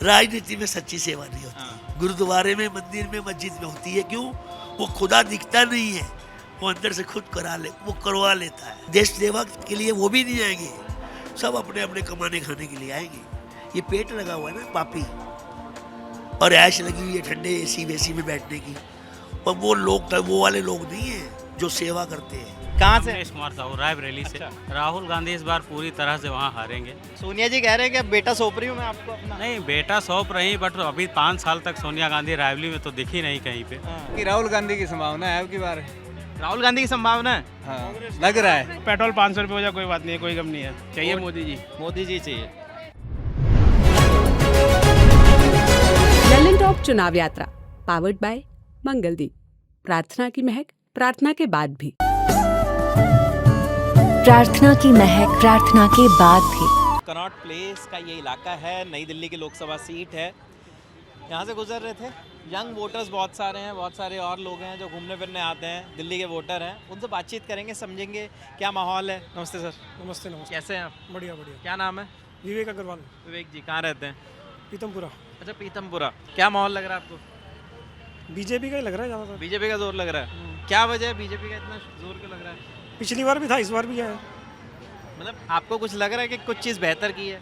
राजनीति में सच्ची सेवा नहीं होती। गुरुद्वारे में, मंदिर में, मस्जिद में होती है। क्यों? वो खुदा दिखता नहीं है, वो अंदर से खुद वो करवा लेता है। देश सेवा के लिए वो भी नहीं आएंगे, सब अपने अपने कमाने खाने के लिए आएंगे। ये पेट लगा हुआ है ना पापी, और ऐश लगी हुई है ठंडे एसी वेसी में बैठने की। और वो वाले लोग नहीं है जो सेवा करते हैं। कहाँ से? रमेश कुमार साहू, रायबरेली से। राहुल गांधी इस बार पूरी तरह से वहाँ हारेंगे। सोनिया जी कह रहे हैं कि अब बेटा सौंप रही हूँ मैं आपको अपना। नहीं, बेटा सौंप रही, बट अभी 5 साल तक सोनिया गांधी रायबरेली में तो दिखी नहीं कहीं पे। कि राहुल गांधी की संभावना है अब की बार। राहुल गांधी की संभावना है। हाँ, लग रहा है। पेट्रोल 500 रुपये हो जाए कोई बात नहीं है, कोई गम नहीं है, चाहिए मोदी जी। मोदी जी चाहिए। ललन टॉप चुनाव यात्रा पावर्ड बाय मंगलदीप। प्रार्थना की महक प्रार्थना के बाद भी। प्रार्थना की महक प्रार्थना के बाद भी। कनॉट प्लेस का ये इलाका है, नई दिल्ली की लोकसभा सीट है। यहाँ से गुजर रहे थे, यंग वोटर्स बहुत सारे हैं, बहुत सारे और लोग हैं जो घूमने फिरने आते हैं, दिल्ली के वोटर हैं। उनसे बातचीत करेंगे, समझेंगे क्या माहौल है। नमस्ते सर। नमस्ते नमस्ते। कैसे हैं आप? बढ़िया बढ़िया। क्या नाम है? विवेक अग्रवाल। विवेक जी कहाँ रहते हैं? पीतमपुरा। अच्छा, पीतमपुरा। क्या माहौल लग रहा है आपको? बीजेपी का ही लग रहा है ज़्यादातर। बीजेपी का जोर लग रहा है। क्या वजह है बीजेपी का इतना जोर क्यों लग रहा है? पिछली बार भी था, इस बार भी है। मतलब आपको कुछ लग रहा है कि कुछ चीज़ बेहतर की है?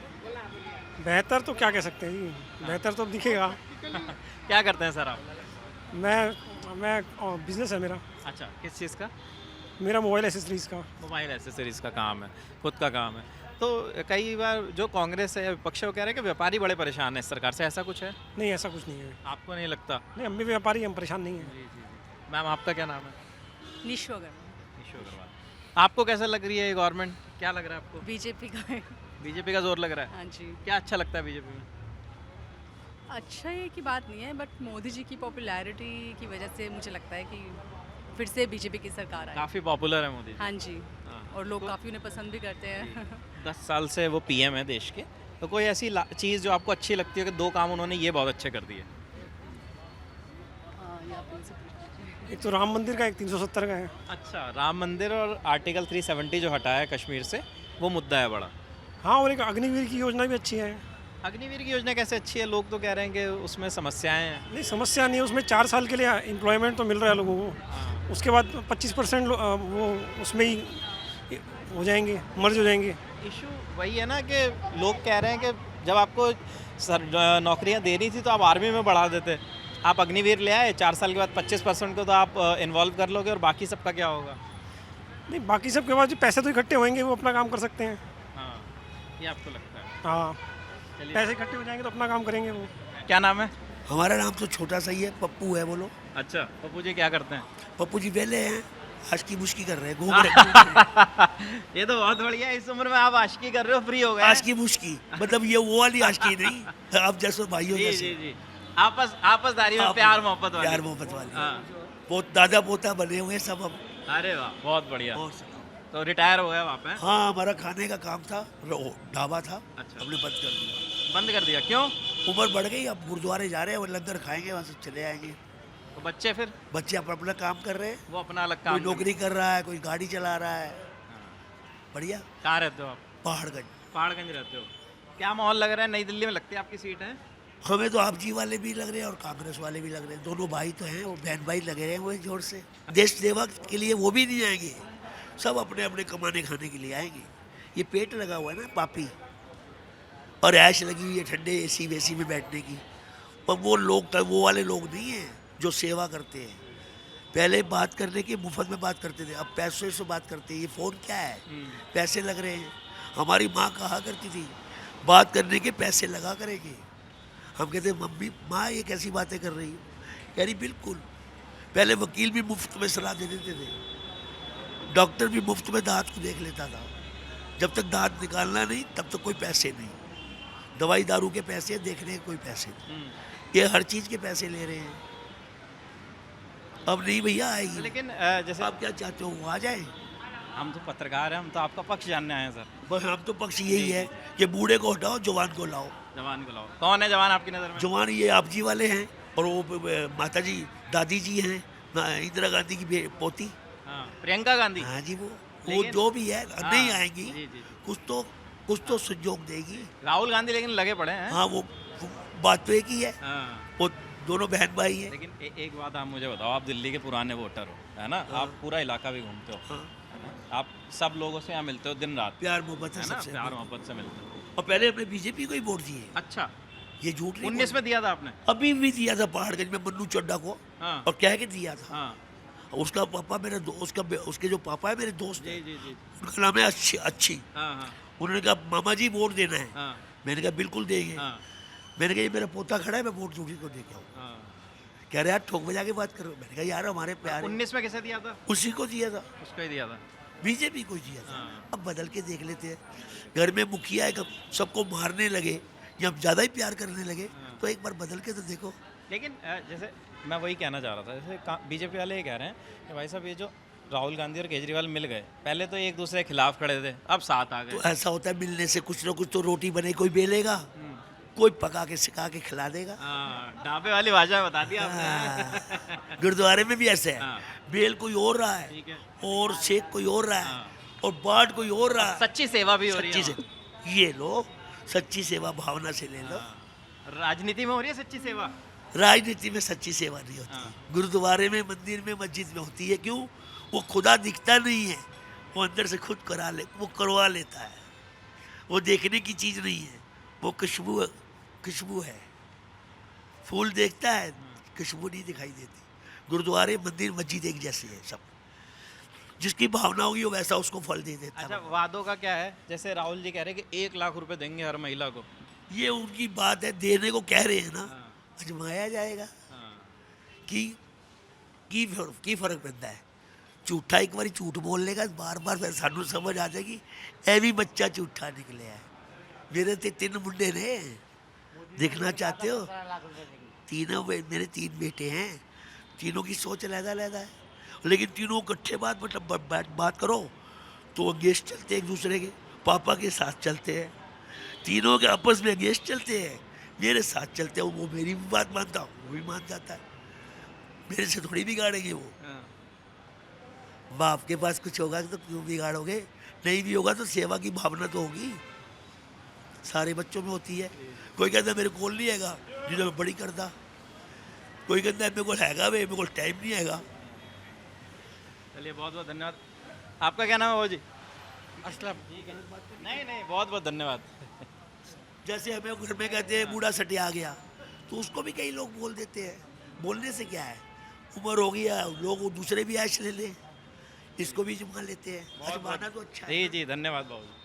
बेहतर तो क्या कह सकते हैं जी, बेहतर तो अब दिखेगा। क्या करते हैं सर आप? मैं बिजनेस है मेरा। अच्छा, किस चीज़ का? मेरा मोबाइल एसेसरीज का। मोबाइल एसेसरीज का काम है, खुद का काम है। तो कई बार जो कांग्रेस है, विपक्ष है, वो कह रहे हैं कि व्यापारी बड़े परेशान हैं इस सरकार से, ऐसा कुछ है? नहीं, ऐसा कुछ नहीं है। आपको नहीं लगता? नहीं, हम भी व्यापारी, हम परेशान नहीं हैं। जी जी। मैम आपका क्या नाम है? निशु अग्रवाल। निशु अग्रवाल। आपको कैसा लग रही है ये गवर्नमेंट? क्या लग रहा है आपको? बीजेपी का है। बीजेपी का जोर लग रहा है। हाँ जी। क्या अच्छा लगता है बीजेपी में? अच्छा ये की बात नहीं है, बट मोदी जी की पॉपुलैरिटी की वजह से मुझे लगता है कि फिर से बीजेपी की सरकार आए। काफ़ी पॉपुलर है मोदी जी। हाँ जी, हाँ। और लोग तो काफ़ी उन्हें पसंद भी करते हैं। 10 साल से वो पीएम है देश के, तो कोई ऐसी चीज़ जो आपको अच्छी लगती है कि 2 काम उन्होंने ये बहुत अच्छे कर दिए? हाँ, ये आप उनसे पूछ लीजिए। एक तो राम मंदिर का, एक 370 का है। अच्छा, राम मंदिर और आर्टिकल 370 जो हटाया है कश्मीर से, वो मुद्दा है बड़ा। हाँ, और एक अग्निवीर की योजना भी अच्छी है। अग्निवीर की योजना कैसे अच्छी है? लोग तो कह रहे हैं कि उसमें समस्याएं हैं। नहीं, समस्या नहीं है उसमें। 4 साल के लिए एम्प्लॉयमेंट तो मिल रहा है लोगों को। उसके बाद 25% वो उसमें ही हो जाएंगे, मर्ज हो जाएंगे। इशू वही है ना कि लोग कह रहे हैं कि जब आपको नौकरियां दे रही थी तो आप आर्मी में बढ़ा देते। आप अग्निवीर ले आए, 4 साल के बाद 25% को तो आप इन्वॉल्व कर लोगे, और बाकी सबका क्या होगा? नहीं, बाकी सब के बाद जो पैसे तो इकट्ठे होंगे, वो अपना काम कर सकते हैं। हाँ, ये आपको लगता है? हाँ, चलिए। पैसे इकट्ठे हो जाएंगे तो अपना काम करेंगे वो। क्या नाम है? हमारा नाम तो छोटा सा ही है, पप्पू है। बोलो। अच्छा, पप्पू जी क्या करते हैं? पप्पू जी वेले हैं, आशकी मुश्की कर रहे हैं, घूम रहे ये तो बहुत बढ़िया है, इस उम्र में आप आशिकी कर रहे हो, फ्री हो गए। आशकी मुश्की मतलब ये वो वाली आशकी नहीं, आप जैसे भाइयों जी जैसे। जी जी, आपसदारी में प्यार मोहब्बत वाली। प्यार मोहब्बत वाली। हाँ। दादा पोता बने हुए सब अब। अरे वाह, बहुत बढ़िया। बहुत सारा। तो रिटायर हो गया वहाँ पे? हाँ, हमारा खाने का काम था, ढाबा था। अच्छा। हमने बंद कर दिया। बंद कर दिया? क्यों? उम्र बढ़ गई, अब गुरुद्वारे जा रहे हैं, वो लंगर खाएंगे, वहाँ से चले आएंगे। तो बच्चे फिर? बच्चे अपना काम कर रहे हैं, वो अपना अलग कोई काम नौकरी कर रहा है, कोई गाड़ी चला रहा है। बढ़िया। कहाँ रहते हो आप? पहाड़गंज। पहाड़गंज रहते हो। क्या माहौल लग रहा है? नई दिल्ली में लगती है आपकी सीट है? हमें तो आप जी वाले भी लग रहे हैं और कांग्रेस वाले भी लग रहे हैं, दोनों भाई तो हैं, वो बहन भाई लगे रहे हैं वो जोर से। देश सेवा के लिए वो भी नहीं आएंगे, सब अपने अपने कमाने खाने के लिए आएंगे। ये पेट लगा हुआ है ना पापी, और ऐश लगी हुई है ठंडे एसी वेसी में बैठने की। और वो वाले लोग नहीं हैं जो सेवा करते हैं। पहले बात करने की मुफ्त में बात करते थे, अब पैसों से बात करते हैं। ये फ़ोन क्या है? पैसे लग रहे हैं। हमारी माँ कहा करती थी, बात करने के पैसे लगा करेंगे। हम कहते मम्मी माँ ये कैसी बातें कर रही हो? कह रही बिल्कुल। पहले वकील भी मुफ्त में सलाह दे देते थे, डॉक्टर भी मुफ्त में दांत को देख लेता था। जब तक दांत निकालना नहीं तब तक कोई पैसे नहीं। दवाई दारू के पैसे, देखने के कोई पैसे नहीं। ये हर चीज़ के पैसे ले रहे हैं। अब नहीं भैया आएगी। लेकिन जैसे आप क्या चाहते हो, वो आ जाए? हम तो पत्रकार हैं, हम तो आपका पक्ष जानने आए हैं सर। बस हम तो पक्ष यही है कि बूढ़े को हटाओ, जवान को लाओ। जवान को लाओ। कौन है जवान आपकी नज़र में? जवान ये आप जी वाले हैं, और वो माता जी दादी जी हैं, इंदिरा गांधी की पोती। हाँ, प्रियंका गांधी। हाँ जी, वो लेकिन- जो भी है हाँ, नहीं आएंगी। जी, जी। कुछ तो संजोग देगी। राहुल गांधी लेकिन लगे पड़े हैं। हाँ, वो बात तो एक ही है, हाँ। वो दोनों बहन भाई हैं। लेकिन एक बात आप मुझे बताओ, आप दिल्ली के पुराने वोटर हो, है ना? आप पूरा इलाका भी घूमते हो, हाँ, है ना? आप सब लोगों से यहाँ मिलते हो दिन रात, प्यार मोहब्बत है है ना? सबसे। प्यार मोहब्बत से मिलते हो। और पहले हमने बीजेपी को ही वोट दिए, अच्छा, ये झूठ नहीं 19 में दिया था आपने? बोल- अभी भी दिया था पहाड़गंज में मन्नू चड्डा को, हाँ और कह के दिया था। हाँ उसका पापा मेरा उसके जो पापा है मेरे दोस्त जी हैं, जी जी उनका नाम है अच्छी अच्छी। हाँ हाँ उन्होंने कहा मामा जी वोट देना है, हाँ मैंने कहा बिल्कुल देंगे। हाँ मैंने कहा ये मेरा पोता खड़ा है, मैं वोट दूसरी को दे के आऊँ। हाँ। कह रहे यार ठोक बजा के बात करो। मैंने कहा यार हमारे प्यार 19 में किसे दिया था? उसी को दिया था, उसको ही दिया था। बीजेपी को ही दिया था। हाँ। अब बदल के देख लेते हैं। घर में मुखिया है, सबको मारने लगे या ज़्यादा ही प्यार करने लगे, तो एक बार बदल के तो देखो। लेकिन जैसे मैं वही कहना चाह रहा था, जैसे बीजेपी वाले ये कह रहे हैं कि भाई साहब ये जो राहुल गांधी और केजरीवाल मिल गए, पहले तो एक दूसरे के खिलाफ खड़े थे, अब साथ आ तो गए। ऐसा होता है, मिलने से कुछ ना कुछ तो रोटी बने, कोई बेलेगा, कोई पका के सिखा के खिला देगा। हाँ, ढाबे वाली भाषा बता दी आपने। हाँ, गुरुद्वारे में भी ऐसे है, हाँ। बेल कोई और रहा है ठीक है। और शेख कोई और रहा है हाँ। और बाट कोई और रहा है। सच्ची सेवा भी हो रही सच्ची है से वहाँ। ये लो, सच्ची सेवा भावना से ले लो। हाँ। राजनीति में हो रही है सच्ची सेवा। राजनीति में सच्ची सेवा नहीं होती। हाँ। गुरुद्वारे में, मंदिर में, मस्जिद में होती है। क्यों? वो खुदा दिखता नहीं है, वो अंदर से खुद वो करवा लेता है। वो देखने की चीज़ नहीं है, वो खुशबू है। फूल देखता है, खुशबू नहीं दिखाई देती। गुरुद्वारे, मंदिर, मस्जिद एक जैसे है सब। जिसकी भावना होगी वो वैसा उसको फल दे देता अच्छा, है। वादों का क्या है? जैसे राहुल जी कह रहे हैं कि 1 लाख रुपए देंगे हर महिला को। ये उनकी बात है, देने को कह रहे हैं ना, हाँ। अजमाया जाएगा हाँ। की फर्क पैंदा है। झूठा एक बार झूठ बोलने का बार बार फिर सानू समझ आ जाएगी ए भी बच्चा झूठा निकले है। मेरे ते 3 मुंडे ने, देखना चाहते हो? मेरे 3 बेटे हैं, तीनों की सोच अलग-अलग है, लेकिन तीनों इकट्ठे बात करो तो अंगेज चलते एक दूसरे के। पापा के साथ चलते हैं, तीनों के आपस में अंगेज चलते हैं, मेरे साथ चलते हैं। वो मेरी भी बात मानता, वो भी मान जाता है, मेरे से थोड़ी बिगाड़ेंगे वो। हाँ। बाप के पास कुछ होगा तो क्यों बिगाड़ोगे? नहीं भी होगा तो सेवा की भावना तो होगी, सारे बच्चों में होती है। कोई कहता मेरे को नहीं हैगा, जिन्हें मैं बड़ी करता। कोई कहता है मेरे को हैगा वे, मेरे को टाइम नहीं हैगा। चलिए, बहुत बहुत धन्यवाद। आपका क्या नाम है बाबू जी? असलम। नहीं नहीं, बहुत बहुत धन्यवाद। जैसे हमें घर में कहते हैं बूढ़ा सटिया गया, तो उसको भी कई लोग बोल देते हैं। बोलने से क्या है, उम्र हो गया, लोग दूसरे भी ऐश ले लें, इसको भी जमा लेते हैं। अजमाना तो अच्छा है। जी जी, धन्यवाद बाबू जी।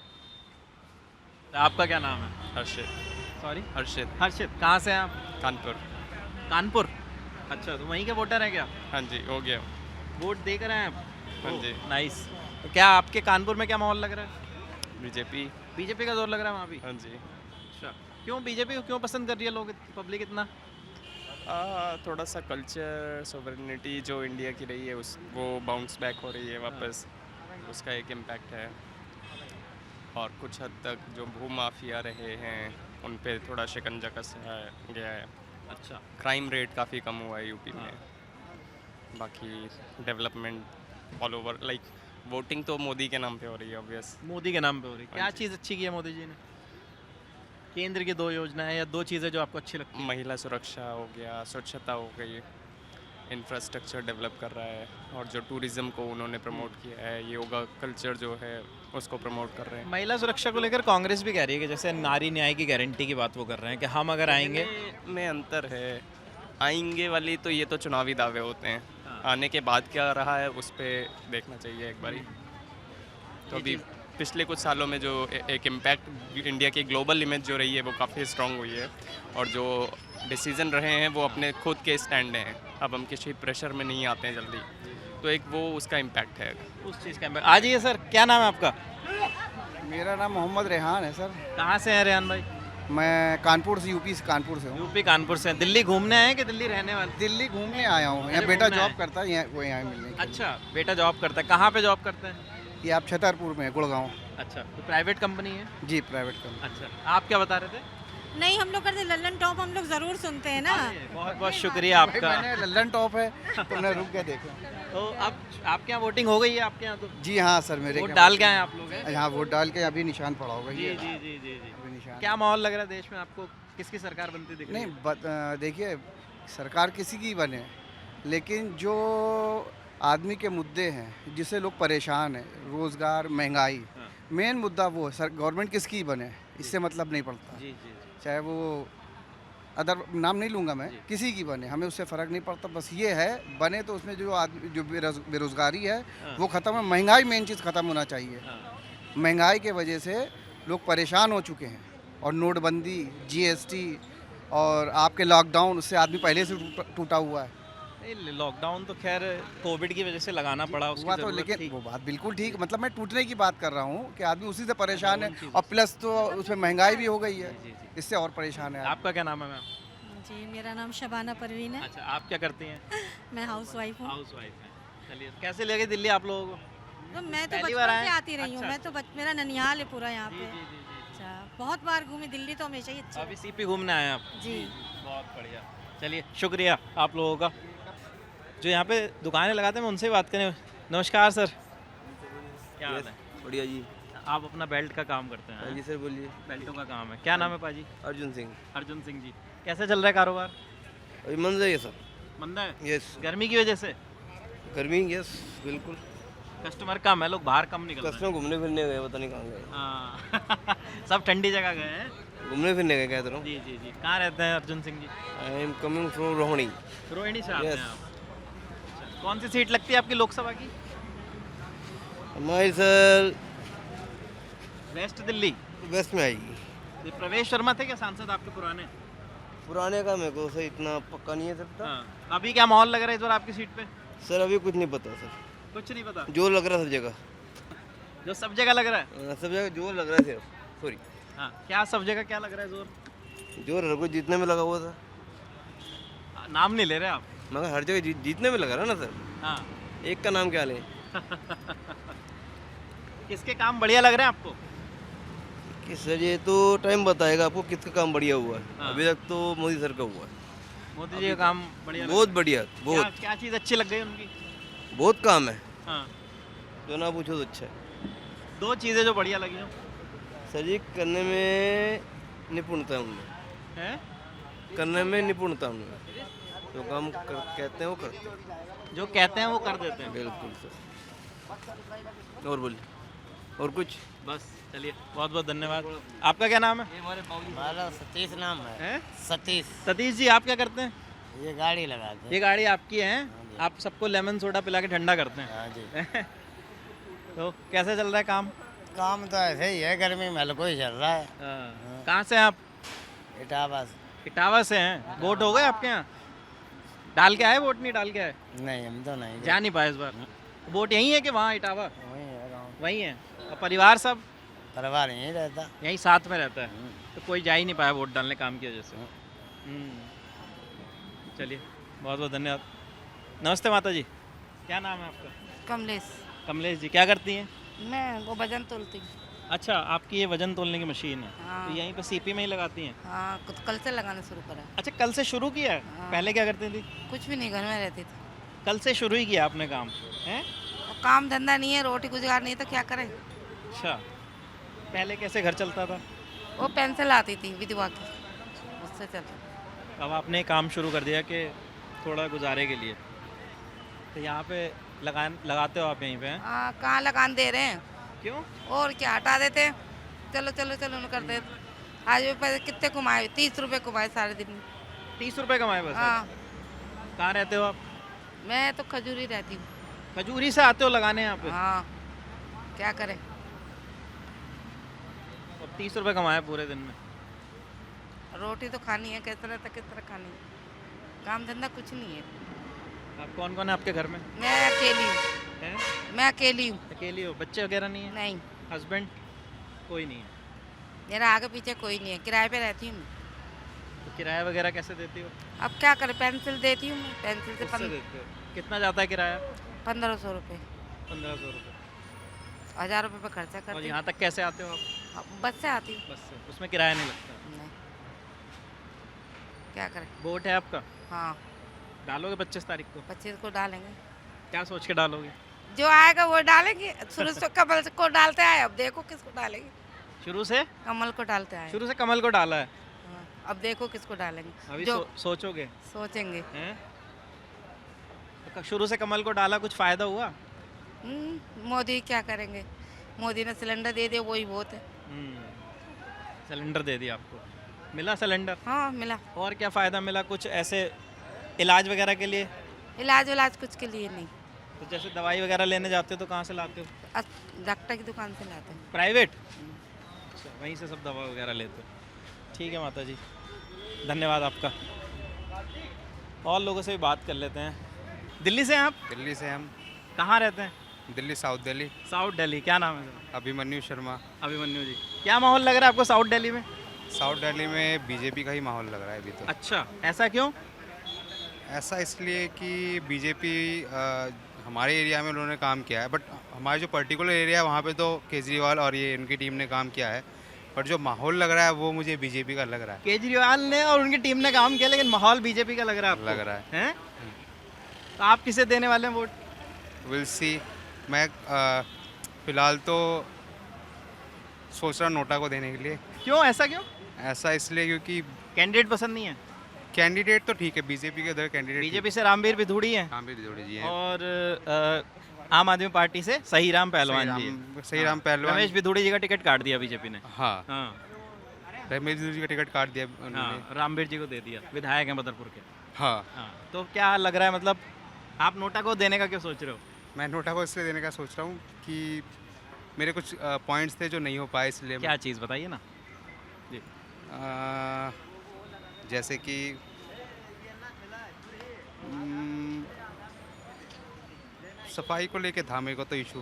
आपका क्या नाम है? हर्षित। सॉरी, हर्षित। हर्षित। कहाँ से हैं आप? कानपुर। कानपुर। अच्छा, तो वहीं के वोटर हैं क्या? हाँ जी, हो गया। वोट दे कर आए आप? हाँ जी। नाइस। तो क्या आपके कानपुर में क्या माहौल लग रहा है? बीजेपी। बीजेपी का जोर लग रहा है वहाँ भी? हाँ जी। अच्छा, क्यों बीजेपी को क्यों पसंद कर रही है लोग, पब्लिक इतना? थोड़ा सा कल्चर सोवरेनिटी जो इंडिया की रही है वो बाउंस बैक हो रही है वापस, उसका एक इम्पैक्ट है। और कुछ हद तक जो भू माफिया रहे हैं उन पे थोड़ा शिकंजा कसा गया है। अच्छा। क्राइम रेट काफ़ी कम हुआ है यूपी में। बाकी development all over, like voting तो मोदी के नाम पे हो रही है ऑब्वियस। मोदी के नाम पे हो रही है। क्या चीज़ अच्छी की है मोदी जी ने? केंद्र की 2 योजनाएं या 2 चीज़ें जो आपको अच्छी लगती हैं? महिला सुरक्षा हो गया, स्वच्छता हो गई, इंफ्रास्ट्रक्चर डेवलप कर रहा है, और जो टूरिज़्म को उन्होंने प्रमोट किया है, योगा कल्चर जो है उसको प्रमोट कर रहे हैं। महिला सुरक्षा को लेकर कांग्रेस भी कह रही है कि जैसे नारी न्याय की गारंटी की बात वो कर रहे हैं कि हम अगर आएंगे। में अंतर है, आएंगे वाली तो ये तो चुनावी दावे होते हैं, आने के बाद क्या रहा है उस पर देखना चाहिए एक बारी। तो अभी पिछले कुछ सालों में जो एक इम्पैक्ट इंडिया की ग्लोबल इमेज जो रही है वो काफ़ी स्ट्रांग हुई है, और जो डिसीजन रहे हैं वो अपने खुद के स्टैंड हैं। अब हम किसी प्रेशर में नहीं आते हैं जल्दी, तो एक वो उसका इम्पैक्ट है। उस चीज़ का इम्पैक्ट। आ जाइए सर, क्या नाम है आपका? मेरा नाम मोहम्मद रेहान है सर। कहाँ से हैं रेहान भाई? मैं कानपुर से, यूपी से, कानपुर से हूँ। यूपी कानपुर से। दिल्ली घूमने आए हैं कि दिल्ली रहने वाले? दिल्ली घूमने आया हूँ, यहाँ अरे बेटा घूमने जॉब आए। करता है, यहाँ वो यहाँ मिलने के लिए। अच्छा, बेटा जॉब करता है। कहाँ पे जॉब करते हैं? ये आप छतरपुर में, गुड़गांव। अच्छा, तो प्राइवेट कंपनी है? जी, प्राइवेट कंपनी। अच्छा, आप क्या बता रहे थे? नहीं, हम लोग करते लल्लन टॉप, हम लोग ज़रूर सुनते हैं ना। बहुत बहुत शुक्रिया भाई, आपका। मैंने लल्लन टॉप है तो मैं रुक के देखा। तो अब आपके यहाँ वोटिंग हो गई है आपके यहाँ? तो जी हाँ सर, मेरे वोट डाल के आए आप लोग हैं? यहाँ वोट डाल के अभी निशान पड़ा होगा जी ये। जी जी जी जी। अभी निशान। क्या माहौल लग रहा है देश में आपको? किसकी सरकार बनती दिख रही नहीं है? देखिए, सरकार किसी की बने, लेकिन जो आदमी के मुद्दे हैं जिससे लोग परेशान हैं, रोज़गार, महंगाई, हाँ। मेन मुद्दा वो है। सर गवर्नमेंट किसकी बने, इससे मतलब नहीं पड़ता। जी जी जी। चाहे वो अदर नाम नहीं लूँगा मैं, जी। किसी की बने, हमें उससे फ़र्क नहीं पड़ता। बस ये है बने तो उसमें जो आदमी जो बेरोज़गारी है हाँ। वो ख़त्म है, महंगाई मेन चीज़ ख़त्म होना चाहिए। हाँ। महंगाई के वजह से लोग परेशान हो चुके हैं, और नोटबंदी, जीएसटी और आपके लॉकडाउन, उससे आदमी पहले से टूटा हुआ है। नहीं, लॉकडाउन तो खैर कोविड की वजह से लगाना पड़ा, उसकी हुआ तो, ज़रूरत लेकिन थी। वो बात बिल्कुल ठीक, मतलब मैं टूटने की बात कर रहा हूँ कि आदमी उसी से परेशान है, उन चीज़ों और प्लस तो उसमें महंगाई भी हो गई है, जी, जी। इससे और परेशान है। आपका क्या नाम है मैम? जी मेरा नाम शबाना परवीन है। अच्छा, आप क्या करती हैं? मैं हाउस वाइफ हूँ। हाउस वाइफ हैं। चलिए, कैसे लगे दिल्ली आप लोगों को? तो मैं तो पहली बार बचपन से आए? आती रही हूँ। अच्छा, मैं तो मेरा ननिहाल है पूरा यहाँ जी पे। जी जी जी। अच्छा, बहुत बार घूमी दिल्ली, तो हमेशा ही अच्छा अभी सीपी घूमने आए हैं आप? जी। बहुत बढ़िया। चलिए, शुक्रिया आप लोगों का। जो यहाँ पे दुकानें लगाते हैं, मैं उनसे बात करें। नमस्कार सर, क्या हाल है? बढ़िया जी। आप अपना बेल्ट का काम करते हैं? हाँ जी सर, बोलिए। बेल्टों का काम है। क्या नाम है पाजी? अर्जुन सिंह। अर्जुन सिंह जी। कैसे चल रहा है कारोबार? अभी मंदा है सर। मंदा है? यस। गर्मी की वजह से? गर्मी, यस बिल्कुल। कस्टमर कम है, लोग बाहर कम निकल रहे हैं। कस्टमर घूमने फिरने गए, पता नहीं कहाँ गए। हाँ सब ठंडी जगह गए हैं। घूमने फिरने गए, कहते रहो। जी जी जी। कहाँ रहते हैं Arjun Singh ji? I am coming from Rohini. Rohini से आते हैं Yes. आप? अच्छा, कौन सी सीट लगती है आपकी लोकसभा की? हमारी सर वेस्ट दिल्ली। वेस्ट में आएगी। ये प्रवेश शर्मा थे क्या सांसद आपके पुराने? पुराने का मेरे को सर इतना पक्का नहीं है सर। हाँ। अभी क्या माहौल लग रहा है इस बार आपकी सीट पे? सर अभी कुछ नहीं पता सर, कुछ नहीं पता। जो लग रहा है सब जगह। जो सब जगह लग रहा है? सब जगह जो लग रहा है सर, सॉरी, हाँ, क्या सब जगह क्या लग रहा है जोर? जो कुछ जीतने में लगा हुआ था। नाम नहीं ले रहे आप? मगर हर जगह जीतने में लगा रहा ना सर। हाँ। एक का नाम क्या लें? किसके काम बढ़िया लग रहे हैं आपको? कि सर ये तो टाइम बताएगा आपको किसका काम बढ़िया हुआ है। हाँ। अभी तक तो मोदी सर का हुआ है। मोदी जी का काम बढ़िया लग बहुत रहा है? बढ़िया, बहुत क्या, क्या चीज़ अच्छी लग गई उनकी? बहुत काम है, हाँ। जो ना पूछो तो अच्छा है। दो चीज़ें जो बढ़िया लगी हो? सर जी करने में निपुणता है उनमें, हैं? करने में निपुणता उनमें, जो काम कहते हैं वो करते हैं। जो कहते हैं वो कर देते हैं। बिल्कुल सर। और बोलिए, और कुछ? बस चलिए, बहुत बहुत धन्यवाद। आपका क्या नाम है? हमारा सतीश नाम है। हैं? सतीश। सतीश जी, आप क्या करते हैं? ये गाड़ी लगाते हैं। ये गाड़ी आपकी है? आप सबको लेमन सोडा पिला के ठंडा करते हैं? हाँ जी। तो कैसे चल रहा है काम? काम तो ऐसे ही है, गर्मी में हल्को ही चल रहा है। कहाँ से हैं आप? इटावा से। इटावा से हैं। वोट हो गए आपके यहाँ? डाल के आए वोट? नहीं डाल के आए? नहीं, हम तो नहीं जा नहीं पाए इस बार। वोट यहीं है कि वहाँ इटावा? वहीं है गाँव। वहीं है। और परिवार सब परिवार यहीं रहता। यहीं साथ में रहता है, तो कोई जा ही नहीं पाया वोट डालने काम की वजह से। चलिए, बहुत बहुत धन्यवाद। नमस्ते माता जी, क्या नाम है आपका? कमलेश। कमलेश जी, क्या करती हैं? मैं वो वजन तोलती हूँ। अच्छा, आपकी ये वजन तोलने की मशीन है? हाँ। तो यहीं पे सीपी में ही लगाती हैं? हाँ, कल से लगाना शुरू करा। अच्छा, कल से शुरू किया है? हाँ। पहले क्या करती थी? कुछ भी नहीं, घर में रहती थी। कल से शुरू ही किया आपने काम हैं? तो काम धंधा नहीं है, रोटी गुजार नहीं है, तो क्या करें। अच्छा, पहले कैसे घर चलता था? वो पेंसिल आती थी विधवा की, उससे चलता। अब आपने काम शुरू कर दिया कि थोड़ा गुजारे के लिए, तो यहाँ पे लगाते हो आप यहीं पे हैं? हाँ, कहाँ लगान दे रहे हैं। क्यों? और क्या, हटा देते हैं। चलो चलो चलो कर देते। आज भी पैसे कितने कमाए? 30 रुपये कमाए सारे दिन में। 30 रुपये कमाए बस? हाँ। कहाँ रहते हो आप? मैं तो खजूरी रहती हूँ। खजूरी से आते हो लगाने यहाँ पे? हाँ, क्या करें। अब 30 रुपये कमाए पूरे दिन में? रोटी तो खानी है, किस तरह खानी है। काम धंधा कुछ नहीं है। आप कौन कौन है आपके घर में? मैं अकेली हूँ। हैं? मैं अकेली हूँ। अकेली हो? बच्चे वगैरह नहीं है? नहीं। हस्बैंड? कोई नहीं है? मेरा आगे पीछे कोई नहीं है, किराए पे रहती हूँ। तो किराया वगैरह कैसे देती हो? अब क्या करें, पेंसिल देती हूँ मैं। पेंसिल से उससे देते हो? कितना जाता है किराया? 1500 रुपये। 1500 रुपये। 1000 रुपये पे खर्चा और करती यहाँ तक कैसे आते हो आप? हूँ। बस से आती हूँ। बस से? उसमें किराया नहीं लगता? नहीं, क्या करें। वोट है आपका? हाँ। डालोगे 25 तारीख को? 25 को डालेंगे। क्या सोच के डालोगे? जो आएगा वो डालेंगे। शुरू से कमल को डालते आए, अब देखो किसको डालेंगे। शुरू से कमल को डालते आए। शुरू से कमल को डाला है? हाँ। अब देखो किसको डालेंगे। अभी जो सोचोगे सोचेंगे। हैं? तो शुरू से कमल को डाला, कुछ फायदा हुआ? मोदी क्या करेंगे, मोदी ने सिलेंडर दे दिया वही बहुत है। सिलेंडर दे दिया आपको, मिला सिलेंडर? हाँ मिला। और क्या फ़ायदा मिला, कुछ ऐसे इलाज वगैरह के लिए? इलाज कुछ के लिए नहीं। तो जैसे दवाई वगैरह लेने जाते हो तो कहाँ से लाते हो? डॉक्टर की दुकान से लाते हैं। प्राइवेट? अच्छा, वहीं से सब दवा वगैरह लेते हो। ठीक है माता जी, धन्यवाद आपका। और लोगों से भी बात कर लेते हैं। दिल्ली से हैं आप? दिल्ली से हम। कहाँ रहते हैं? दिल्ली, साउथ दिल्ली। साउथ दिल्ली, क्या नाम है? अभिमन्यु शर्मा। अभिमन्यु जी, क्या माहौल लग रहा है आपको साउथ दिल्ली में? साउथ दिल्ली में बीजेपी का ही माहौल लग रहा है अभी तो। अच्छा, ऐसा क्यों? ऐसा इसलिए कि बीजेपी हमारे एरिया में उन्होंने काम किया है, बट हमारे जो पर्टिकुलर एरिया है वहाँ पे तो केजरीवाल और ये उनकी टीम ने काम किया है, पर जो माहौल लग रहा है वो मुझे बीजेपी का लग रहा है। केजरीवाल ने और उनकी टीम ने काम किया, लेकिन माहौल बीजेपी का लग रहा है आपको? लग रहा है। हैं? तो आप किसे देने वाले हैं वोट? Will see. मैं फ़िलहाल तो सोच रहा हूँ नोटा को देने के लिए। क्यों, ऐसा क्यों? ऐसा इसलिए क्योंकि कैंडिडेट पसंद नहीं है? कैंडिडेट तो ठीक है, बीजेपी के उधर कैंडिडेट। बीजेपी से रामवीर विधूड़ी हैं। रामवीर विधूड़ी जी हैं। और आम आदमी पार्टी से सही राम पहलवान जी हैं। सही राम पहलवान। रमेश विधूड़ी जी का टिकट काट दिया बीजेपी ने। हाँ, हाँ, रमेश विधूड़ी जी का टिकट काट दिया उन्होंने। हाँ, रामवीर जी को दे दिया, विधायक हैं बदरपुर के। हाँ। हाँ, तो क्या लग रहा है, मतलब आप नोटा को देने का क्यों सोच रहे हो? मैं नोटा को इसलिए देने का सोच रहा हूँ कि मेरे कुछ पॉइंट्स थे जो नहीं हो पाए, इसलिए। क्या चीज़ बताइए ना जी। जैसे कि सफाई को लेके था मेरे को तो इशू।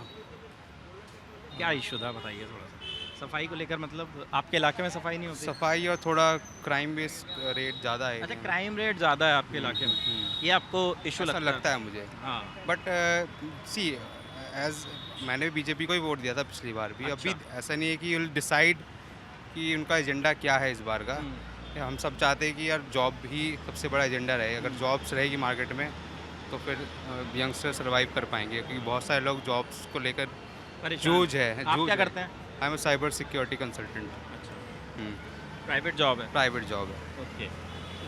क्या इशू था बताइए थोड़ा सा। सफाई को लेकर मतलब आपके इलाके में सफाई नहीं होती? सफाई और थोड़ा क्राइम बेस रेट ज़्यादा है। अच्छा, क्राइम रेट ज़्यादा है आपके इलाके में, ये आपको इशू लगता है मुझे। हाँ, बट सी एज मैंने भी बीजेपी को ही वोट दिया था पिछली बार भी। अच्छा। अभी ऐसा नहीं है कि विल डिसाइड कि उनका एजेंडा क्या है इस बार का। हम सब चाहते हैं कि यार जॉब ही सबसे बड़ा एजेंडा रहे। अगर जॉब्स रहेगी मार्केट में तो फिर यंगस्टर सर्वाइव कर पाएंगे, क्योंकि बहुत सारे लोग जॉब्स को लेकर जूझ है। आप क्या करते हैं? I am cyber security consultant. अच्छा, प्राइवेट जॉब है? प्राइवेट जॉब है। ओके,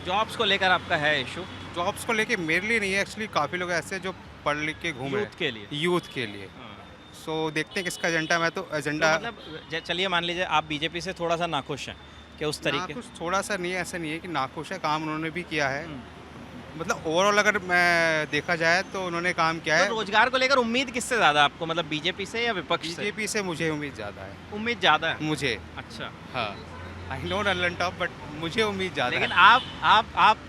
जॉब्स को लेकर आपका है इशू? जॉब्स को लेके मेरे लिए नहीं है एक्चुअली, काफ़ी लोग ऐसे जो पढ़ लिख के घूम रहे हैं। यूथ के लिए? यूथ के लिए। सो देखते हैं किसका एजेंडा। मैं तो एजेंडा मतलब चलिए मान लीजिए आप बीजेपी से थोड़ा सा नाखुश हैं कि उस तरीके? कुछ थोड़ा सा नहीं है, ऐसा नहीं है कि नाखुश है, काम उन्होंने भी किया है। मतलब ओवरऑल अगर मैं देखा जाए तो उन्होंने काम किया है। तो रोजगार को लेकर उम्मीद किससे ज़्यादा आपको, मतलब बीजेपी से या विपक्ष से? बीजेपी से मुझे उम्मीद ज़्यादा है। उम्मीद ज़्यादा है मुझे? अच्छा, हाँ, I know not top, but मुझे उम्मीद ज़्यादा है। लेकिन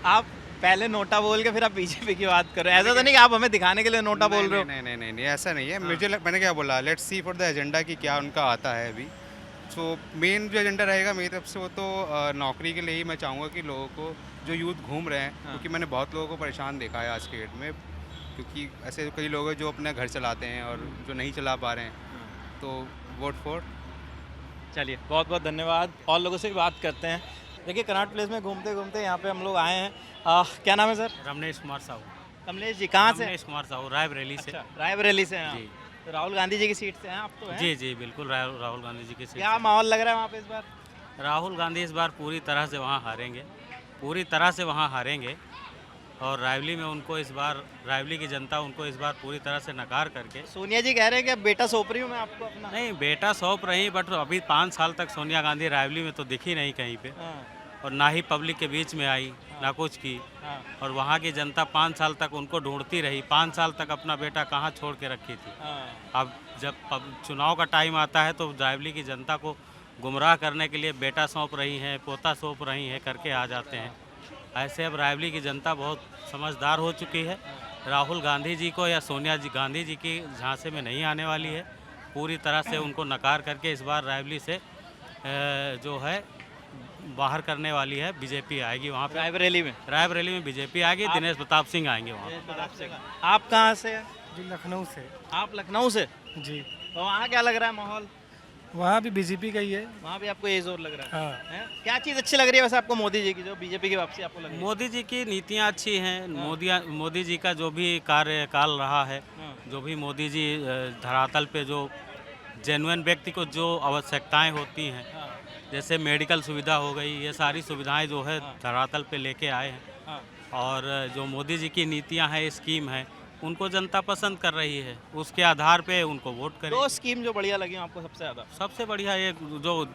आप पहले नोटा बोल के फिर आप बीजेपी की बात कर रहे हैं। ऐसा तो नहीं कि आप हमें दिखाने के लिए नोटा बोल रहे हो? नहीं, ऐसा नहीं है। मुझे मैंने क्या बोला, let's see for the agenda कि क्या उनका आता है अभी। सो मेन जो एजेंडा रहेगा मेरी तरफ से वो तो नौकरी के लिए ही मैं चाहूँगा कि लोगों को जो यूथ घूम रहे हैं, क्योंकि मैंने बहुत लोगों को परेशान देखा है आज के डेट में, क्योंकि ऐसे कई लोग हैं जो अपना घर चलाते हैं और जो नहीं चला पा रहे हैं। तो वोट फॉर। चलिए, बहुत बहुत धन्यवाद। और लोगों से भी बात करते हैं। देखिए, कनॉट प्लेस में घूमते घूमते यहाँ पे हम लोग आए हैं। क्या नाम है सर? रमनेश कुमार साहू। कमलेश जी, कहाँ से? रमनेश कुमार साहू, रायबरेली से। अच्छा, रायबरेली से हैं जी। तो राहुल गांधी जी की सीट से हैं आप तो हैं? जी जी बिल्कुल, राहुल गांधी जी की सीट। क्या माहौल लग रहा है वहाँ पे इस बार? राहुल गांधी इस बार पूरी तरह से वहाँ हारेंगे, पूरी तरह से वहाँ हारेंगे। और रायबरेली में उनको इस बार, रायबरेली की जनता उनको इस बार पूरी तरह से नकार करके। सोनिया जी कह रहे हैं कि अब बेटा सौंप रही हूँ मैं आपको अपना। नहीं, बेटा सौंप रही, बट अभी 5 साल तक सोनिया गांधी रायबरेली में तो दिखी नहीं कहीं पे, और ना ही पब्लिक के बीच में आई, ना कुछ की। और वहाँ की जनता 5 साल तक उनको ढूंढती रही। 5 साल तक अपना बेटा कहाँ छोड़ के रखी थी। अब जब चुनाव का टाइम आता है तो रायबरेली की जनता को गुमराह करने के लिए बेटा सौंप रही हैं, पोता सौंप रही हैं करके आ जाते हैं। ऐसे अब रायबरेली की जनता बहुत समझदार हो चुकी है। राहुल गांधी जी को या सोनिया जी गांधी जी की झांसे में नहीं आने वाली है। पूरी तरह से उनको नकार करके इस बार रायबरेली से जो है बाहर करने वाली है। बीजेपी आएगी वहाँ पे रायबरेली में बीजेपी आएगी। दिनेश प्रताप सिंह आएंगे वहाँ। आप कहाँ से हैं? जी लखनऊ से। आप लखनऊ से? जी। तो वहाँ क्या लग रहा है माहौल? वहाँ भी बीजेपी का ही है। वहाँ भी आपको ये जोर लग रहा है? हाँ। क्या चीज़ अच्छी लग रही है वैसे आपको मोदी जी की, जो बीजेपी की वापसी आपको लग रही है? मोदी जी की नीतियाँ अच्छी हैं। मोदी जी का जो भी कार्यकाल रहा है, जो भी मोदी जी धरातल पे जो जेन्युइन व्यक्ति को जो आवश्यकताएं होती हैं जैसे मेडिकल सुविधा हो गई, ये सारी सुविधाएं जो है धरातल पे लेके आए हैं। हाँ। और जो मोदी जी की नीतियां हैं, स्कीम है, उनको जनता पसंद कर रही है, उसके आधार पे उनको वोट करें। 2 स्कीम जो बढ़िया लगी आपको सबसे ज़्यादा? सबसे बढ़िया ये जो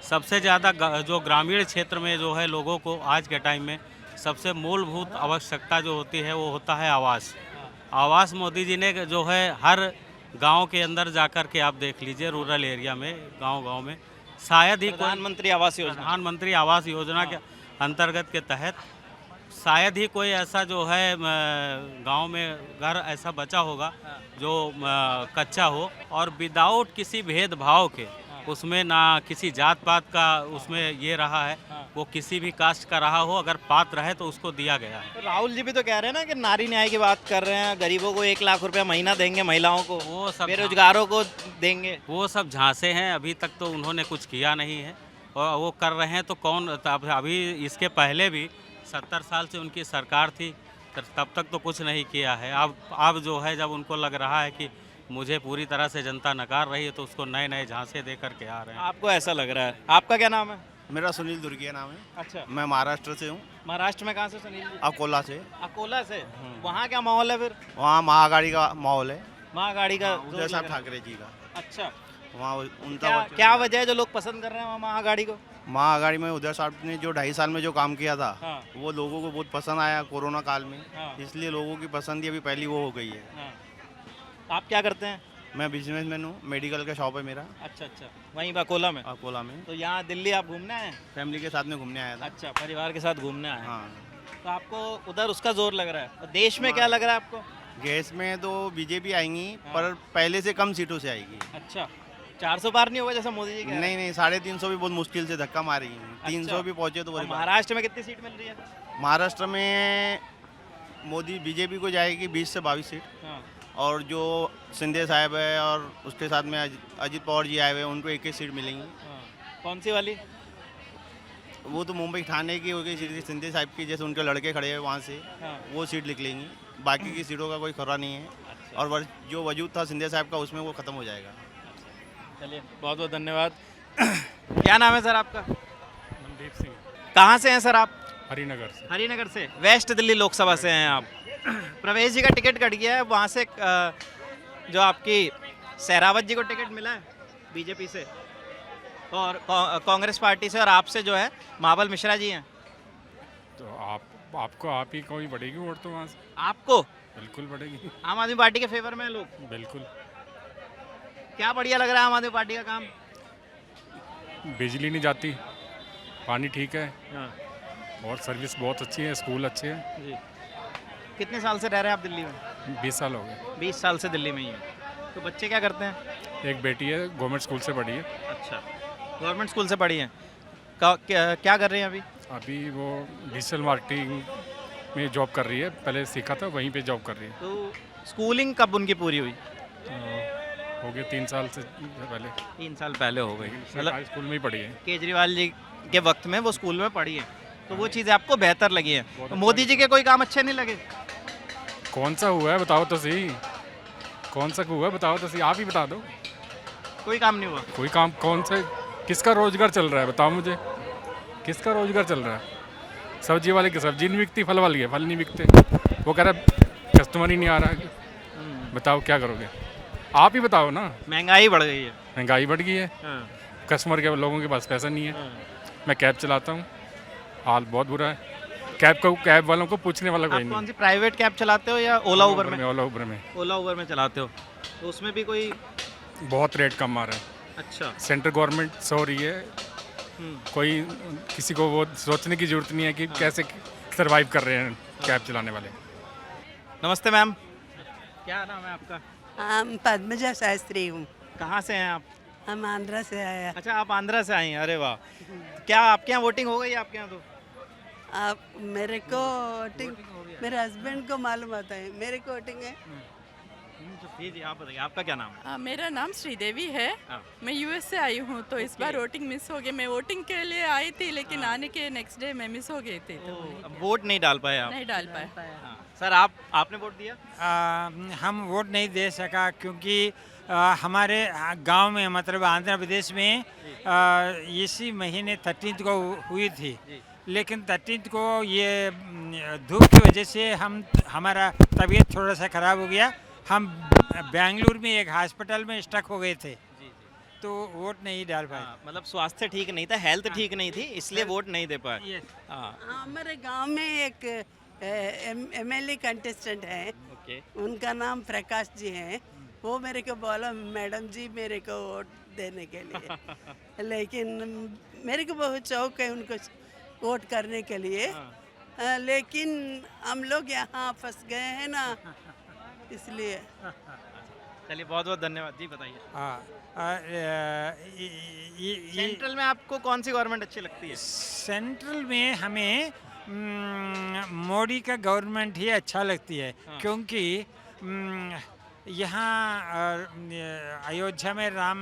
सबसे ज़्यादा जो ग्रामीण क्षेत्र में जो है लोगों को आज के टाइम में सबसे मूलभूत आवश्यकता जो होती है वो होता है आवास। आवास मोदी जी ने जो है हर गांव के अंदर जाकर के आप देख लीजिए, रूरल एरिया में, गांव-गांव में शायद ही प्रधानमंत्री आवास योजना। प्रधानमंत्री आवास योजना के अंतर्गत के तहत शायद ही कोई ऐसा जो है गांव में घर ऐसा बचा होगा जो कच्चा हो और विदाउट किसी भेदभाव के, उसमें ना किसी जात पात का उसमें ये रहा है, वो किसी भी कास्ट का रहा हो, अगर पात्र है तो उसको दिया गया है। तो राहुल जी भी तो कह रहे हैं ना कि नारी न्याय की बात कर रहे हैं, गरीबों को 1 लाख रुपया महीना देंगे, महिलाओं को, वो सब बेरोजगारों को देंगे। वो सब झांसे हैं, अभी तक तो उन्होंने कुछ किया नहीं है और वो कर रहे हैं तो कौन, अभी इसके पहले भी 70 साल से उनकी सरकार थी, तब तक तो कुछ नहीं किया है। अब जो है जब उनको लग रहा है कि मुझे पूरी तरह से जनता नकार रही है तो उसको नए नए झांसे दे करके आ रहे हैं। आपको ऐसा लग रहा है? आपका क्या नाम है? मेरा सुनील दुर्गिया नाम है। अच्छा, मैं महाराष्ट्र से हूँ। महाराष्ट्र में कहाँ से सुनील जी? अकोला से। अकोला से? वहाँ क्या माहौल है फिर? वहाँ महागाड़ी का माहौल है। महागाड़ी का? उदय साहब ठाकरे जी का। अच्छा, वहाँ उनका क्या वजह है जो लोग पसंद कर रहे हैं वहाँ महागाड़ी को? महागाड़ी में उदय साहब ने जो 2.5 साल में जो काम किया था, हाँ। वो लोगों को बहुत पसंद आया कोरोना काल में। हाँ। इसलिए लोगों की पसंद ही अभी पहली वो हो गई है। हाँ। आप क्या करते हैं? मैं बिजनेसमैन हूँ, मेडिकल का शॉप है मेरा। अच्छा, वहीं अकोला में? अकोला में। तो यहाँ दिल्ली आप घूमने आए? फैमिली के साथ में घूमने आया था। अच्छा, परिवार के साथ घूमने आए। हाँ। तो आपको उधर उसका जोर लग रहा है, और देश में क्या लग रहा है आपको? गैस में तो बीजेपी आएंगी, पर पहले से कम सीटों से आएगी। अच्छा, 400 पार नहीं होगा जैसा मोदी जी कह रहे हैं? नहीं, 350 भी बहुत मुश्किल से धक्का मारेगी। 300 भी पहुँचे तो और महाराष्ट्र में कितनी सीट मिल रही है? महाराष्ट्र में मोदी बीजेपी को जाएगी 20 से 22 सीट। हाँ। और जो सिंधे साहब है और उसके साथ में अजित पवार जी आए हुए हैं, उनको 1 सीट मिलेंगी। हाँ। कौन सी वाली? वो तो मुंबई ठाणे की हो गई, सिंधे साहब की, जैसे उनके लड़के खड़े हैं वहाँ से। हाँ। वो सीट लिख लेंगी, बाकी की सीटों का कोई खर्रा नहीं है। अच्छा। और जो वजूद था सिंधे साहब का, उसमें वो ख़त्म हो जाएगा। चलिए, बहुत बहुत धन्यवाद। क्या नाम है सर आपका? मनदीप सिंह। कहाँ से हैं सर आप? हरिनगर से। हरिनगर से? वेस्ट दिल्ली लोकसभा से हैं आप। प्रवेश जी का टिकट कट गया है, वहाँ से जो आपकी सहरावत जी को टिकट मिला है बीजेपी से, और कांग्रेस पार्टी से, और आपसे जो है महाबल मिश्रा जी हैं। तो आपको आप ही को ही बढ़ेगी वोट तो वहाँ से? आपको? बिल्कुल बढ़ेगी। आम आदमी पार्टी के फेवर में हैं लोग? बिल्कुल। क्या बढ़िया लग रहा है आम आदमी पार्टी का काम? बिजली नहीं जाती, पानी ठीक है, हाँ। और सर्विस बहुत अच्छी है, स्कूल अच्छे हैं। जी। कितने साल से रह रहे हैं आप दिल्ली में? 20 साल हो गए। 20 साल से दिल्ली में ही हैं। तो बच्चे क्या करते हैं? एक बेटी है, गवर्नमेंट स्कूल से पढ़ी है। अच्छा, गवर्नमेंट स्कूल से पढ़ी हैं। क्या कर रही हैं अभी? अभी वो डिजिटल मार्केटिंग में जॉब कर रही है, पहले सीखा था वहीं पे जॉब कर रही है। तो स्कूलिंग कब उनकी पूरी हुई? हो गए 3 साल से पहले। 3 साल पहले हो गई। मतलब स्कूल में ही पढ़ी है। केजरीवाल जी के वक्त में वो स्कूल में पढ़ी है, तो वो चीज़ें आपको बेहतर लगी हैं। तो मोदी जी के कोई काम अच्छे नहीं लगे? कौन सा हुआ है बताओ तो सही, कौन सा हुआ है बताओ तो सही, आप ही बता दो। कोई काम नहीं हुआ? कोई काम कौन सा? किसका रोजगार चल रहा है बताओ मुझे, किसका रोजगार चल रहा है? सब्जी वाले की सब्जी नहीं बिकती, फल वाले के फल नहीं बिकते। वो कह रहा कस्टमर ही नहीं आ रहा है, बताओ क्या करोगे? आप ही बताओ ना। महंगाई बढ़ गई है। महंगाई बढ़ गई है, कस्टमर के लोगों के पास पैसा नहीं है। मैं कैब चलाता हूँ, हाल बहुत बुरा है। कैब वालों को पूछने वाला कोई नहीं। कौन सी प्राइवेट कैब चलाते हो या ओला उबर में? ओला उबर में। ओला उबर में चलाते हो, तो उसमें भी कोई बहुत रेट कम आ रहा है। अच्छा। सेंट्रल गवर्नमेंट सो रही है, कोई किसी को वो सोचने की जरूरत नहीं है कि कैसे सरवाइव कर रहे हैं कैब चलाने वाले। नमस्ते मैम, क्या नाम है आपका? हम पद्मजा शास्त्री हूँ। कहाँ से हैं आप? हम आंध्रा से आए हैं। अच्छा, आप आंध्रा से आई हैं? अरे वाह। क्या आपके यहाँ वोटिंग हो गई? आपके यहाँ तो आप मेरे को वोटिंग, मेरे हस्बैंड को मालूम होता है, मेरे को वोटिंग है। जी, आप बताइए, आपका क्या नाम है? मेरा नाम श्रीदेवी है। मैं यूएस से आई हूँ, तो इस बार वोटिंग मिस हो गई। मैं वोटिंग के लिए आई थी, लेकिन आने के नेक्स्ट डे मैं मिस हो गई थी, तो वोट नहीं डाल पाए आप? नहीं डाल पाए। सर आपने वोट दिया? हम वोट नहीं दे सका क्योंकि हमारे गांव में मतलब आंध्र प्रदेश में इसी महीने 13 को हुई थी, लेकिन 13 को ये धूप की वजह से हमारा तबीयत थोड़ा सा ख़राब हो गया। हम बेंगलुरु में एक हॉस्पिटल में स्टक हो गए थे, तो वोट नहीं डाल पाए। मतलब स्वास्थ्य ठीक नहीं था, हेल्थ ठीक नहीं थी, इसलिए वोट नहीं दे पाए। हमारे गांव में एक एमएलए कंटेस्टेंट है, उनका नाम प्रकाश जी है। वो मेरे को बोला मैडम जी मेरे को वोट देने के लिए लेकिन मेरे को बहुत शौक है उनको वोट करने के लिए, लेकिन हम लोग यहाँ फंस गए हैं ना, इसलिए। चलिए बहुत बहुत धन्यवाद जी। बताइए सेंट्रल में आपको कौन सी गवर्नमेंट अच्छी लगती है? सेंट्रल में हमें मोदी का गवर्नमेंट ही अच्छा लगती है, क्योंकि यहाँ अयोध्या में राम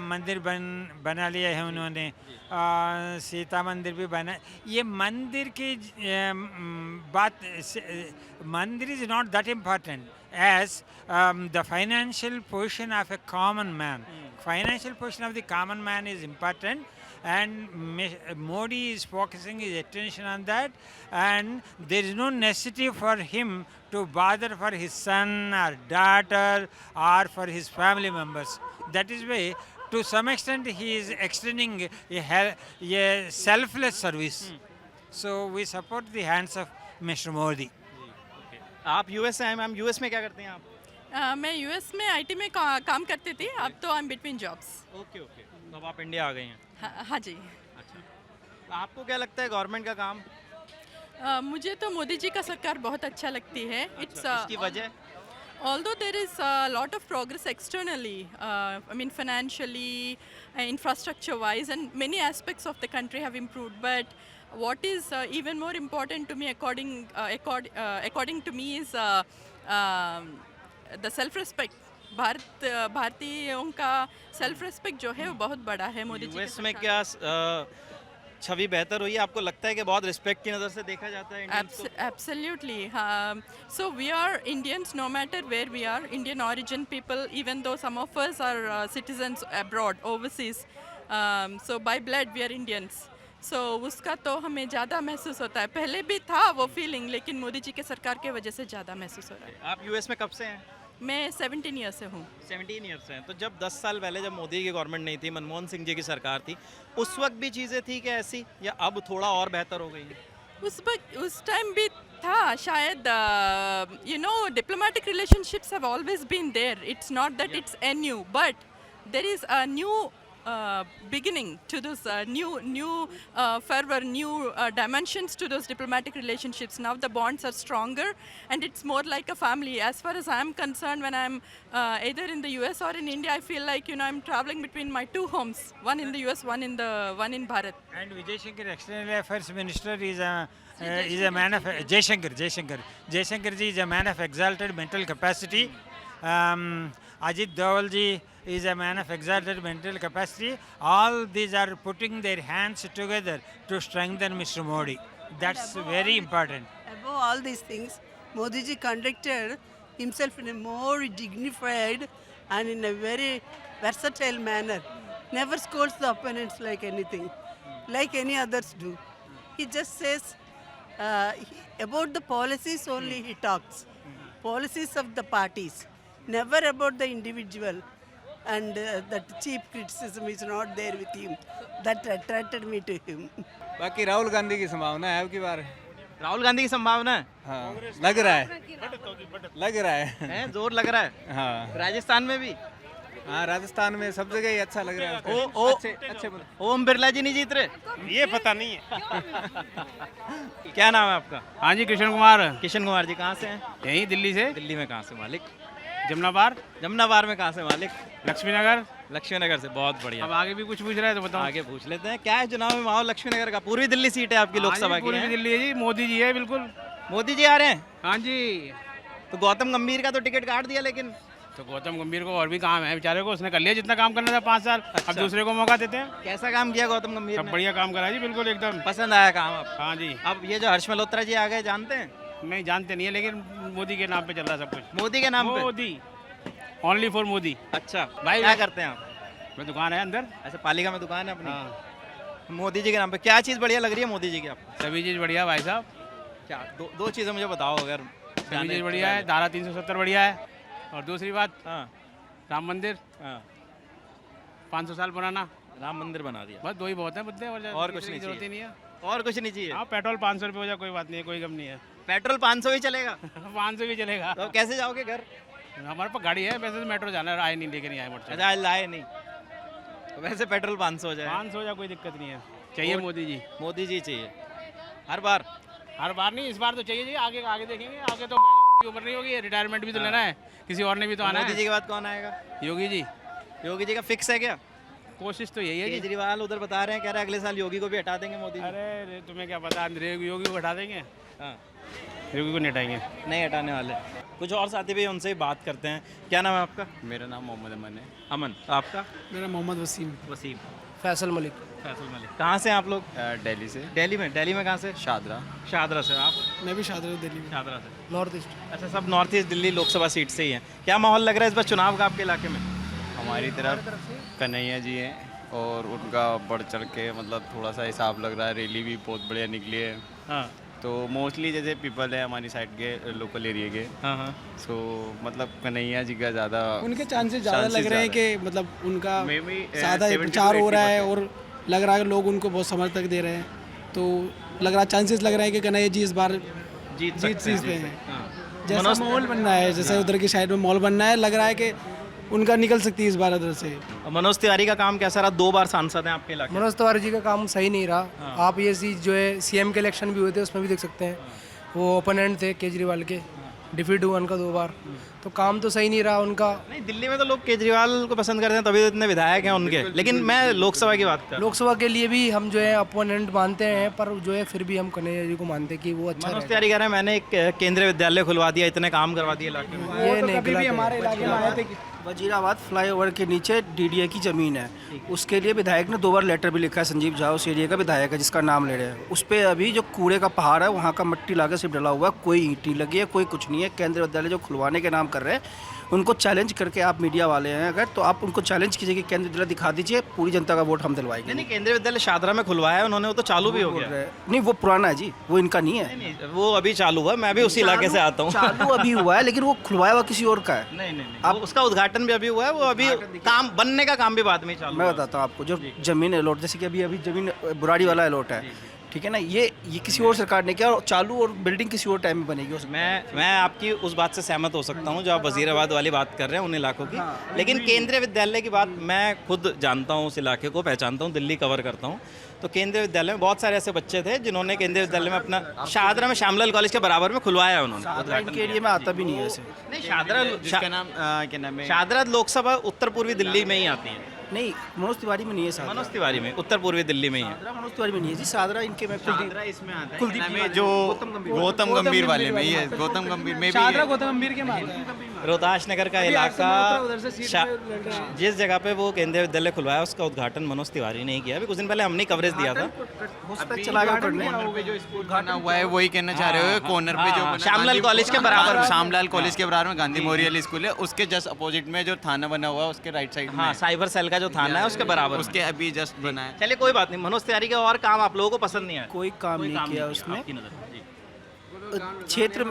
मंदिर बना लिया है उन्होंने, सीता मंदिर भी बना। ये मंदिर की बात, मंदिर is not that important as the financial position of a common man. Financial position of the common man is important, and Modi is focusing his attention on that, and there is no necessity for him to bother for his son or daughter or for his family members. That is why to some extent he is extending a selfless service. So we support the hands of Mr. Modi. आप US से हैं ma'am, US में क्या करते हैं आप? मैं US में आईटी में काम करती थी, अब तो I am between jobs. Okay okay, तो अब आप इंडिया आ गई हैं? हाँ जी। अच्छा, आपको क्या लगता है गवर्नमेंट का काम? मुझे तो मोदी जी का सरकार बहुत अच्छा लगती है। इसकी वजह? Although there is a lot of progress externally, I mean financially, infrastructure-wise, and many aspects of the country have improved, but what is even more important to me, according to me, is the self-respect. भारतीयों का self-respect जो है वो बहुत बड़ा है मोदी जी के US में क्या छवि बेहतर हुई है? आपको लगता है कि बहुत रिस्पेक्ट की नज़र से देखा जाता है इंडियंस को? Absolutely. So we are Indians, no matter where we are, Indian origin people, even though some of us are citizens abroad, overseas. So by blood we are Indians. So उसका तो हमें ज़्यादा महसूस होता है। पहले भी था वो फीलिंग, लेकिन मोदी जी के सरकार के वजह से ज़्यादा महसूस हो रहा है। आप यूएस में कब से हैं? मैं 17 ईयर से हूँ। 17 ईयर से हैं। तो जब 10 साल पहले जब मोदी की गवर्नमेंट नहीं थी, मनमोहन सिंह जी की सरकार थी, उस वक्त भी चीज़ें थी क्या ऐसी, या अब थोड़ा और बेहतर हो गई? उस टाइम भी था शायद। You know, diplomatic relationships have always been there. It's not that it's a new, but there is a new beginning to those new fervor, new dimensions to those diplomatic relationships. Now the bonds are stronger, and it's more like a family. As far as I'm concerned, when I'm either in the US or in India, I feel like I'm traveling between my two homes, one in the US, one in Bharat. And Vijay Shankar, External Affairs Minister, is a man of Jaishankar ji is a man of exalted mental capacity. Ajit Doval ji is a man of exalted mental capacity. All these are putting their hands together to strengthen Mr. Modi. That's very important. Above all these things, Modi ji conducted himself in a more dignified and in a very versatile manner. Never scolds the opponents like anything, like any others do. He just says about the policies only he talks. Policies of the parties, never about the individual. And that cheap criticism is not there with him. That attracted me to him. बाकी राहुल गांधी की संभावना है अब की बार। राहुल गांधी की संभावना है? हाँ, लग रहा है जोर लग रहा है। हाँ, राजस्थान में भी? हाँ, राजस्थान में सब जगह ही अच्छा लग रहा है। अच्छे ओम बिरला जी नहीं जीत रहे? ये पता नहीं है। क्या नाम है आपका? हाँ जी, किशन कुमार। किशन कुमार जी कहाँ से हैं? यहीं दिल्ली से। दिल्ली में कहाँ से मालिक? जमुनाबाद में कहाँ से मालिक? लक्ष्मीनगर से। बहुत बढ़िया। अब आगे भी कुछ पूछ रहे हैं तो बताओ। आगे पूछ लेते हैं। क्या है चुनाव में माहौल लक्ष्मीनगर का? पूर्वी दिल्ली सीट है आपकी लोकसभा की? पूर्वी दिल्ली है जी, मोदी जी है बिल्कुल। मोदी जी आ रहे हैं? हाँ जी। तो गौतम गंभीर का तो टिकट काट दिया, लेकिन तो गौतम गंभीर को और भी काम है बेचारे को, उसने कर लिया जितना काम करना था 5 साल। अब दूसरे को मौका देते हैं। कैसा काम किया गौतम गंभीर ने? बढ़िया काम करा जी, बिल्कुल एकदम पसंद आया काम। अब हाँ जी। अब ये जो हर्ष मल्होत्रा जी आ गए, जानते हैं? नहीं जानते नहीं है, लेकिन मोदी के नाम पे चल रहा है सब कुछ। मोदी के नाम पे? Modi, only for Modi. अच्छा भाई क्या करते हैं आप? मैं दुकान है अंदर। अच्छा पालिका में दुकान है अपनी। मोदी जी के नाम पे क्या चीज़ बढ़िया लग रही है मोदी जी की आपको? सभी चीज़ बढ़िया भाई साहब। क्या दो चीज़ें मुझे बताओ अगर सभी चीज़ बढ़िया है। धारा 370 बढ़िया है। और दूसरी बात, राम मंदिर 500 साल पुराना राम मंदिर बना दिया। बस दो ही बहुत है मुद्दे, और कुछ नहीं जरूरत ही चाहिए। नहीं है। और कुछ नहीं चाहिए। हाँ पेट्रोल 500 रुपये हो जाए कोई बात नहीं है, कोई गम नहीं है। पेट्रोल 500 ही चलेगा? 500 भी चलेगा। तो कैसे जाओगे घर? हमारे पास गाड़ी है, वैसे तो मेट्रो जाना है, आए नहीं लेके नहीं आए मोटर। अच्छा लाए नहीं, तो वैसे पेट्रोल 500 हो जाए। 500 हो जाए कोई दिक्कत नहीं है। चाहिए मोदी जी। मोदी जी चाहिए हर बार? हर बार नहीं, इस बार तो चाहिए जी। आगे आगे देखेंगे, आगे तो उनकी उम्र नहीं होगी, रिटायरमेंट भी तो लेना है, किसी और ने भी तो आना है। मोदी जी के बाद कौन आएगा? योगी जी। योगी जी का फिक्स है क्या? कोशिश तो यही है। केजरीवाल उधर बता रहे हैं, कह रहे हैं अगले साल योगी को भी हटा देंगे मोदी जी। अरे तुम्हें क्या पता, योगी को हटा देंगे? हाँ योगी को नहीं हटाएंगे। नहीं हटाने वाले। कुछ और साथी भी उनसे ही बात करते हैं। क्या नाम है आपका? मेरा नाम मोहम्मद अमन है। अमन। आपका? मेरा मोहम्मद वसीम। वसीम। फैसल मलिक। फैसल मलिक। कहाँ से हैं आप लोग? दिल्ली से। दिल्ली में? दिल्ली में कहाँ से? शादरा। शादरा से। आप? मैं भी शादरा दिल्ली में। शादरा से। North east. अच्छा सब north east Delhi Lok Sabha seat से ही हैं। क्या माहौल लग रहा है इस बार चुनाव का आपके इलाके में? हमारी तरफ कन्हैया जी हैं और उनका बढ़ चढ़ के मतलब थोड़ा सा हिसाब लग रहा है। रैली भी बहुत बढ़िया निकली है। हाँ। तो मोस्टली जैसे पीपल है हमारी साइड के लोकल एरिया के। हाँ। सो मतलब कन्हैया जी का ज़्यादा उनके चांसेस ज़्यादा लग रहे हैं कि मतलब उनका Maybe, ज़्यादा 70 प्रचार हो रहा है 80%। और लग रहा है कि लोग उनको बहुत समर्थक दे रहे हैं, तो लग रहा चांसेस लग रहा है कि कन्हैया जी इस बार जीत पे हैं। जैसा माहौल बनना है, जैसे उधर की साइड में माहौल बनना है, लग रहा है कि उनका निकल सकती है इस बार उधर से। मनोज तिवारी का काम कैसा रहा? 2 बार सांसद हैं आपके इलाके में। मनोज तिवारी जी का काम सही नहीं रहा। आप ये चीज़ जो है सीएम के इलेक्शन भी हुए थे उसमें भी देख सकते हैं, वो ओपोनेंट थे केजरीवाल के, डिफीट हुआ उनका 2 बार, तो काम तो सही नहीं रहा उनका। नहीं दिल्ली में तो लोग केजरीवाल को पसंद करते हैं, तभी तो इतने विधायक हैं उनके, लेकिन मैं लोकसभा की बात कर। लोकसभा के लिए भी हम जो है अपोनेंट मानते हैं, पर जो है फिर भी हम कन्हैया जी को मानते हैं कि वो अच्छा मनोज तिवारी कह रहे हैं मैंने एक केंद्रीय विद्यालय खुलवा दिया, इतने काम करवा दिए इलाके में। ये नहीं, कभी भी हमारे इलाके में आए थे। वजीराबाद फ्लाईओवर के नीचे डीडीए की ज़मीन है, उसके लिए विधायक ने 2 बार लेटर भी लिखा है। संजीव झा उस एरिया का विधायक है जिसका नाम ले रहे हैं। उस पर अभी जो कूड़े का पहाड़ है वहाँ का मिट्टी लाकर सिर्फ डला हुआ है, कोई ईंट नहीं लगी है, कोई कुछ नहीं है। केंद्रीय विद्यालय जो खुलवाने के नाम कर रहे हैं, उनको चैलेंज करके आप मीडिया वाले हैं अगर, तो आप उनको चैलेंज कीजिए कि केंद्रीय विद्यालय दिखा दीजिए, पूरी जनता का वोट हम दिलवाएंगे। नहीं केंद्रीय विद्यालय शादरा में खुलवाया है उन्होंने, वो तो चालू भी हो गया। नहीं वो पुराना है जी, वो इनका नहीं है। नहीं, वो अभी चालू हुआ, मैं भी उसी इलाके से आता हूँ। चालू अभी हुआ है लेकिन वो खुलवाया हुआ किसी और का है। नहीं आप उसका उद्घाटन भी अभी हुआ है, वो अभी काम बनने का काम भी बाद में चालू। मैं बताता हूँ आपको, जो जमीन अलॉट, जैसे कि अभी जमीन बुराड़ी वाला अलॉट है, ठीक है ना, ये किसी और सरकार ने किया और चालू और बिल्डिंग किसी और टाइम में बनेगी। मैं आपकी उस बात से सहमत हो सकता हूँ जो आप वजीराबाद वाली बात कर रहे हैं उन इलाकों की, लेकिन केंद्रीय विद्यालय की बात मैं खुद जानता हूँ, उस इलाके को पहचानता हूँ, दिल्ली कवर करता हूँ। तो केंद्रीय विद्यालय में बहुत सारे ऐसे बच्चे थे जिन्होंने केंद्रीय विद्यालय में अपना शादरा में श्यामलाल कॉलेज के बराबर में खुलवाया उन्होंने। इनके एरिया में आता भी नहीं है ऐसे। नहीं शादरा जिसका नाम क्या नाम है, शादरा लोकसभा उत्तर पूर्वी दिल्ली में ही आती है। नहीं मनोज तिवारी में नहीं है। मनोज तिवारी में उत्तर पूर्वी दिल्ली में ही है। मनोज तिवारी में नहीं है जी, सादरा इनके में इसमें आता है। कुलदीप में जो गौतम गंभीर वाले में ही है, गौतम गंभीर में भी है। गौतम गंभीर के माध्यम रोहतास नगर का इलाका, जिस जगह पे वो केंद्रीय विद्यालय खुलवाया उसका उद्घाटन मनोज तिवारी ने ही किया। अभी कुछ दिन पहले हमने कवरेज दिया था। जो स्कूल बना हुआ है वही कहना चाह रहे हो, कॉर्नर पे जो श्यामलाल कॉलेज के बराबर, श्यामलाल कॉलेज के बराबर में गांधी मेमोरियल स्कूल है, उसके जस्ट अपोजिट में जो थाना बना हुआ है उसके राइट साइड में। हाँ साइबर सेल का जो थाना है उसके बराबर, उसके अभी जस्ट बना है। चलिए कोई बात नहीं। मनोज तिवारी का और काम आप लोगों को पसंद नहीं आया? कोई काम नहीं किया उसने क्षेत्र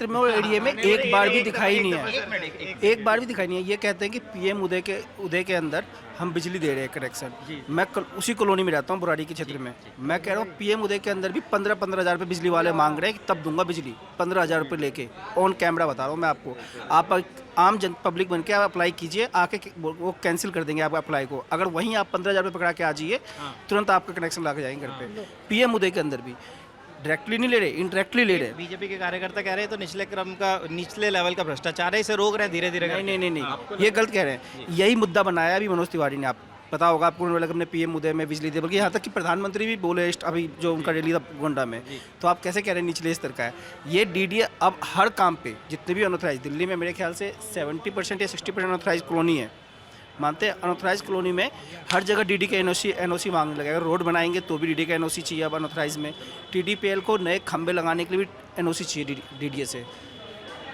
में और एरिया में एक बार भी दिखाई नहीं है, एक बार भी दिखाई नहीं है। ये कहते हैं कि पीएम उदय के अंदर हम बिजली दे रहे हैं कनेक्शन। मैं उसी कॉलोनी में रहता हूँ बुराड़ी के क्षेत्र में। मैं कह रहा हूँ पीएम उदय के अंदर भी 15-15 हज़ार रुपये बिजली वाले मांग रहे हैं कि तब दूंगा बिजली। 15 हज़ार रुपये लेके ऑन कैमरा बता रहा हूँ मैं आपको। आप आम पब्लिक बन के आप अप्लाई कीजिए, आके वो कैंसिल कर देंगे आपका अप्लाई को। अगर वहीं आप 15 हज़ार रुपये पकड़ा के आ जाइए, तुरंत आपका कनेक्शन ला के जाएंगे घर पे। पीएम उदय के अंदर भी डायरेक्टली नहीं ले रहे, इनडायरेक्टली ले रहे। बीजेपी के कार्यकर्ता कह रहे हैं तो निचले लेवल का भ्रष्टाचार है, इसे रोक रहे हैं धीरे धीरे। नहीं, ये गलत कह रहे हैं। यही मुद्दा बनाया अभी मनोज तिवारी ने, आप पता होगा आपको, अपने पीएम उदय में बिजली दे, बल्कि यहाँ तक कि प्रधानमंत्री भी बोले अभी जो उनका रैली था गोंडा में। तो आप कैसे कह रहे हैं निचले स्तर का है ये डीडीए? अब हर काम पे जितने भी अनऑथराइज दिल्ली में मेरे ख्याल से 70% या 60% अनऑथराइज कॉलोनी है, मानते हैं अनऑथराइज कॉलोनी में हर जगह डीडी का एनओसी मांगने लगेगा। अगर रोड बनाएंगे तो भी डीडी का एनओसी चाहिए अब अनऑथराइज में। टीडीपीएल को नए खंबे लगाने के लिए भी एनओसी चाहिए डीडीए से,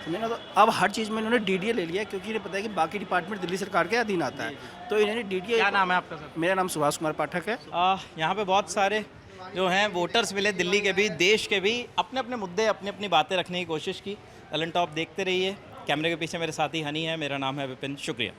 समझे ना। तो अब हर चीज़ में इन्होंने डीडीए ले लिया क्योंकि इन्हें पता है कि बाकी डिपार्टमेंट दिल्ली सरकार के अधीन आता है, तो इन्होंने डीडीए। क्या नाम है आपका सर? मेरा नाम सुभाष कुमार पाठक है। यहाँ पे बहुत सारे जो हैं वोटर्स मिले दिल्ली के भी, देश के भी, अपने अपने मुद्दे, अपनी अपनी बातें रखने की कोशिश की। एलन टॉप देखते रहिए। कैमरे के पीछे मेरे साथी हनी है, मेरा नाम है विपिन, शुक्रिया।